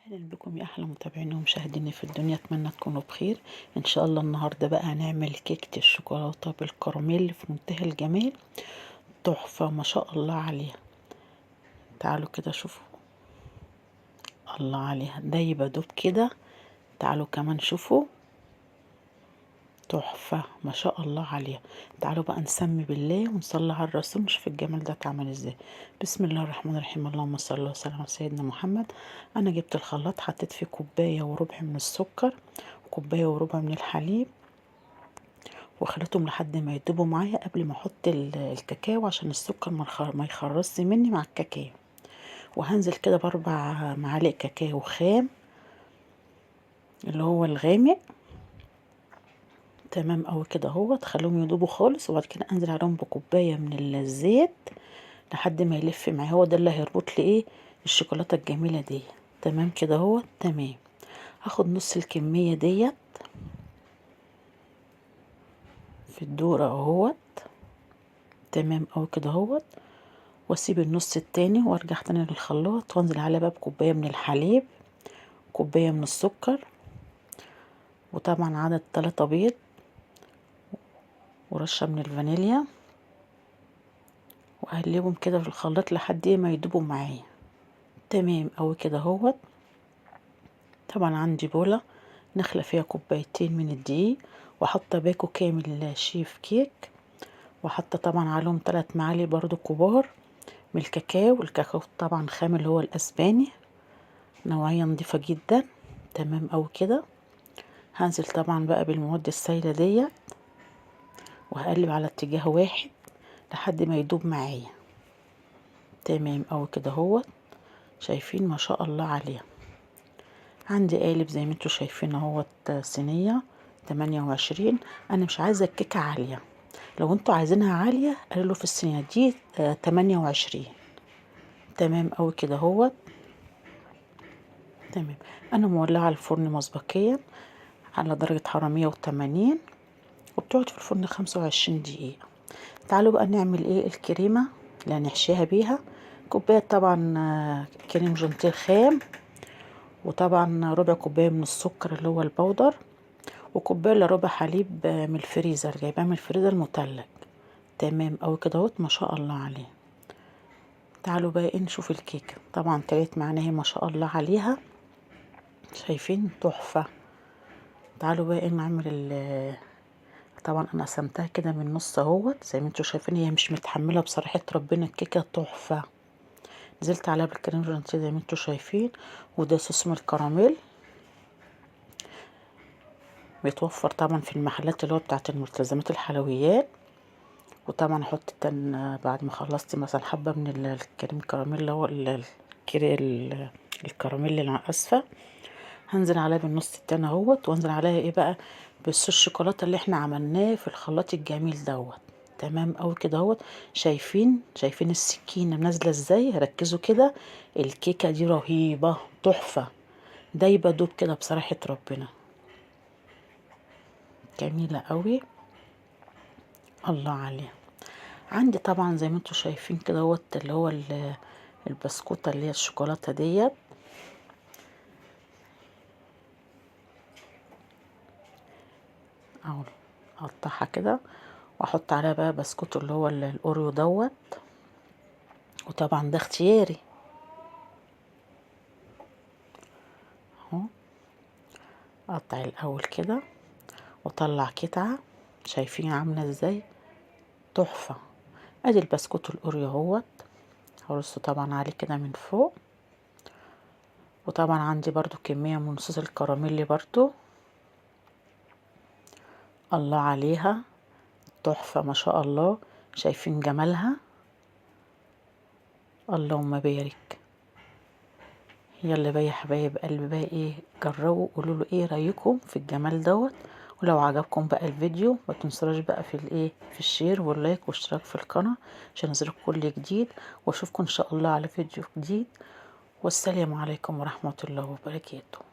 اهلا بكم يا احلى متابعين ومشاهديني في الدنيا، اتمنى تكونوا بخير. ان شاء الله النهارده بقى هنعمل كيكه الشوكولاته بالكراميل في منتهى الجمال، تحفه ما شاء الله عليها. تعالوا كده شوفوا، الله عليها دايبه دوب كده. تعالوا كمان شوفوا، تحفه ما شاء الله عليها. تعالوا بقى نسمي بالله ونصلي على الرسول نشوف الجمال ده اتعمل ازاي. بسم الله الرحمن الرحيم، اللهم صل وسلم على سيدنا محمد. انا جبت الخلاط، حطيت فيه كوبايه وربع من السكر وكوبايه وربع من الحليب، وخليتهم لحد ما يدوبوا معايا قبل ما احط الكاكاو عشان السكر ما يخرصش مني مع الكاكاو. وهنزل كده باربع معالق كاكاو خام اللي هو الغامق، تمام اوي كده اهو. تخليهم يدوبوا خالص، وبعد كده انزل عليهم بكوبايه من الزيت لحد ما يلف معايا. هو ده اللي هيربط لي ايه الشوكولاته الجميله دي. تمام كده اهو، تمام. هاخد نص الكميه ديت في الدورة اهوت، تمام اوي كده اهوت. واسيب النص التاني وارجع تاني للخلاط وانزل عليه بقى بكوبايه من الحليب، كوبايه من السكر، وطبعا عدد 3 بيض، ورشه من الفانيليا، واقلبهم كده في الخلاط لحد ما يدوبوا معايا. تمام اوي كده اهوت. طبعا عندي بوله نخله فيها كوبايتين من الدقيق، وحاطه باكو كامل شيف كيك، وحاطه طبعا عليهم 3 معالق برضو كبار من الكاكاو طبعا خام اللي هو الاسباني، نوعيه نضيفه جدا. تمام اوي كده. هنزل طبعا بقى بالمواد السائله ديت، وهقلب على اتجاه واحد لحد ما يدوب معايا. تمام اوي كده اهوت. شايفين ما شاء الله عليها. عندي قالب زي ما انتوا شايفين اهوت، صينيه 28. انا مش عايزه الكيكه عاليه، لو انتوا عايزينها عاليه قللوا في الصينيه دي 28. تمام اوي كده اهوت، تمام. انا مولعه الفرن مسبقيا على درجه حراره 180، وبتقعد في الفرن 25 دقيقه. تعالوا بقى نعمل ايه الكريمه اللي هنحشيها بيها. كوبايه طبعا كريم جانتيه خام، وطبعا ربع كوبايه من السكر اللي هو البودر، وكوبايه الا ربع حليب من الفريزر، جايباه من الفريزر متلج. تمام اوي كده اهوت ما شاء الله عليه. تعالوا بقى ايه نشوف الكيكه. طبعا طلعت معانا اهي ما شاء الله عليها، شايفين تحفه. تعالوا بقى ايه نعمل طبعا انا قسمتها كده من النص اهوت زي ما انتوا شايفين، هي مش متحمله بصراحه ربنا، الكيكه تحفه. نزلت عليها بالكريم جانتيه زي ما انتوا شايفين، وده صوص من الكراميل بيتوفر طبعا في المحلات اللي هو بتاعت الملتزمات الحلويات. وطبعا احط بعد ما خلصت مثلا حبه من الكريم كراميل اللي هو الكراميل اللي اسفه، هنزل عليها بالنص التاني اهوت، وانزل عليها ايه بقى بالصوص الشوكولاته اللي احنا عملناه في الخلاط الجميل دوت. تمام اوي كده اهوت. شايفين السكينه نازله ازاي؟ ركزوا كده، الكيكه دي رهيبه تحفه، دايبه دوب كده بصراحه ربنا، جميله قوي، الله عليها. عندي طبعا زي ما انتوا شايفين كده اهوت اللي هو البسكوته اللي هي الشوكولاته ديت اهو، اقطعها كده واحط عليها بقى بسكوت اللي هو الاوريو دوت، وطبعا ده اختياري اهو. اقطع الاول كده واطلع قطعه، شايفين عامله ازاي؟ تحفه. ادي البسكوت الاوريو اهوت، هرصه طبعا عليه كده من فوق. وطبعا عندي برضو كميه من صوص الكراميل برضو، الله عليها، تحفه ما شاء الله. شايفين جمالها؟ اللهم بارك. يلا بقى يا حبايب قلبي بقى ايه، جربوا قولوا له ايه رايكم في الجمال دوت. ولو عجبكم بقى الفيديو ما تنسوش بقى في الايه في الشير واللايك والاشتراك في القناه عشان ينزلكم كل جديد. واشوفكم ان شاء الله على فيديو جديد، والسلام عليكم ورحمه الله وبركاته.